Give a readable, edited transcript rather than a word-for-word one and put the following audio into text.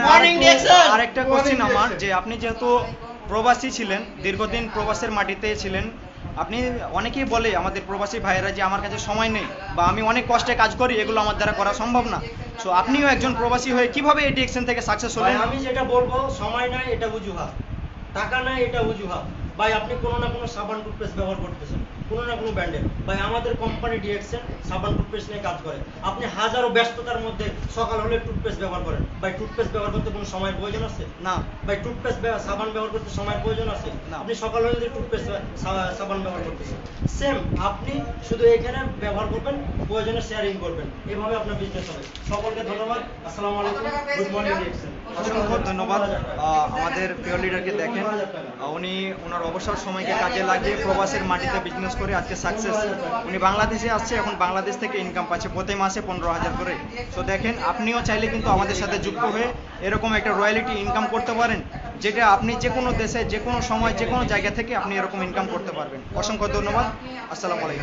Morning direction. আরেকটা question আমার, যে আপনি যেহেতু প্রবাসী ছিলেন, দীর্ঘদিন প্রবাসের মাটিতে ছিলেন, আপনি অনেকেই বলে আমাদের প্রবাসী ভাইয়েরা যে আমার কাছে সময় নেই বা আমি অনেক কষ্টে কাজ করি, এগুলো আমার দ্বারা করা সম্ভব না। সো আপনিও একজন প্রবাসী হয়ে কিভাবে এই ডিরেকশন থেকে সাকসেস ভাই হলেন? আমি যেটা বলবো, সময় নাই এটা অজুহাত, টাকা নাই এটা অজুহাত। ভাই আপনি কোনো না কোনো সাবান টুথপেস্ট ব্যবহার করতেছেন, কোনো না কোনো ব্র্যান্ডের। ভাই আমাদের কোম্পানি ডিরেকশন সাবান টুথপেস্ট নিয়ে কাজ করে। আপনি হাজারো ব্যস্ততার মধ্যে সকাল হলে টুথপেস্ট ব্যবহার করেন, ভাই টুথপেস্ট ব্যবহার করতে কোনো সময়ের প্রয়োজন আছে? না। ভাই টুথপেস্ট সাবান ব্যবহার করতে সময়ের প্রয়োজন আছে? না। আপনি সকাল হলে টুথপেস্ট সাবান ব্যবহার করতেছেন। সেম আপনি শুধু এখানে ব্যবহার করবেন, প্রয়োজনে শেয়ারিং করবেন, এভাবে আপনার বিজনেস হবে। সকলকে ধন্যবাদ। আসসালামু আলাইকুম, গুড মর্নিং ডিরেকশন। অসংখ্য ধন্যবাদ। আমাদের প্রিয় লিডারকে দেখেন, উনি ওনার অবসর সময়কে কাজে লাগিয়ে প্রবাসের মাটিতে বিজনেস করে আজকে সাকসেস। উনি বাংলাদেশে আসছে, এখন বাংলাদেশ থেকে ইনকাম পাচ্ছে প্রতি মাসে 15,000 করে। তো দেখেন, আপনিও চাইলে কিন্তু আমাদের সাথে যুক্ত হয়ে এরকম একটা রয়্যালিটি ইনকাম করতে পারেন, যেটা আপনি যে কোনো দেশে, যে কোনো সময়, যে কোনো জায়গা থেকে আপনি এরকম ইনকাম করতে পারবেন। অসংখ্য ধন্যবাদ। আসসালামু আলাইকুম।